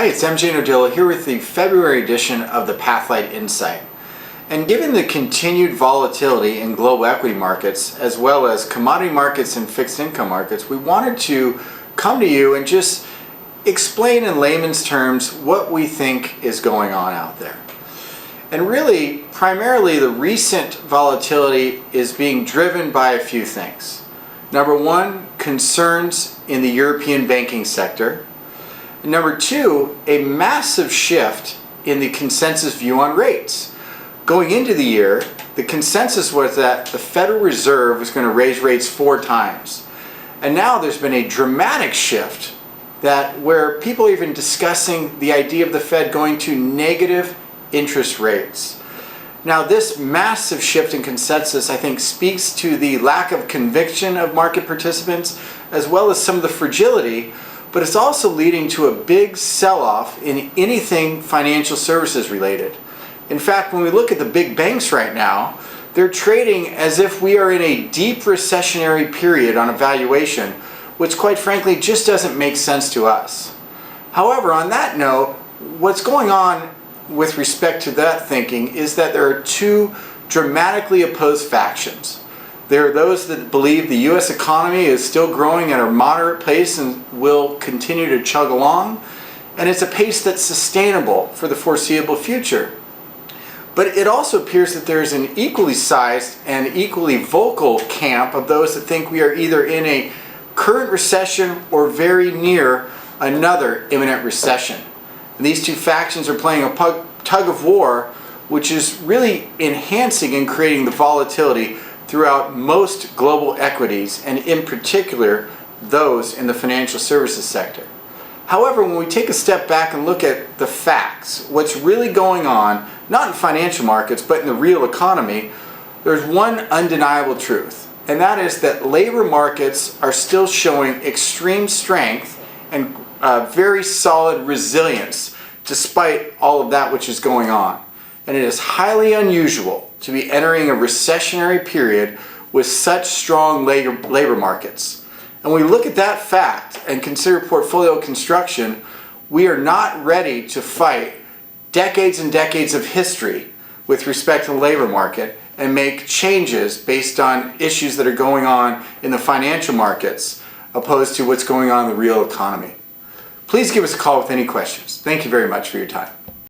Hi, it's MJ Nodilo here with the February edition of the Pathlight Insight. And given the continued volatility in global equity markets, as well as commodity markets and fixed income markets, we wanted to come to you and just explain in layman's terms what we think is going on out there. And really, primarily the recent volatility is being driven by a few things. Number one, concerns in the European banking sector. Number two, a massive shift in the consensus view on rates. Going into the year, the consensus was that the Federal Reserve was going to raise rates 4 times. And now there's been a dramatic shift where people are even discussing the idea of the Fed going to negative interest rates. Now this massive shift in consensus, I think, speaks to the lack of conviction of market participants as well as some of the fragility, but it's also leading to a big sell-off in anything financial services related. In fact, when we look at the big banks right now, they're trading as if we are in a deep recessionary period on a valuation, which quite frankly just doesn't make sense to us. However, on that note, what's going on with respect to that thinking is that there are two dramatically opposed factions. There are those that believe the U.S. economy is still growing at a moderate pace and will continue to chug along, and it's a pace that's sustainable for the foreseeable future. But it also appears that there's an equally sized and equally vocal camp of those that think we are either in a current recession or very near another imminent recession. And these two factions are playing a tug of war, which is really enhancing and creating the volatility throughout most global equities, and in particular those in the financial services sector. However, when we take a step back and look at the facts, what's really going on, not in financial markets but in the real economy, there's one undeniable truth, and that is that labor markets are still showing extreme strength and very solid resilience despite all of that which is going on. And it is highly unusual to be entering a recessionary period with such strong labor markets. And when we look at that fact and consider portfolio construction, we are not ready to fight decades and decades of history with respect to the labor market and make changes based on issues that are going on in the financial markets opposed to what's going on in the real economy. Please give us a call with any questions. Thank you very much for your time.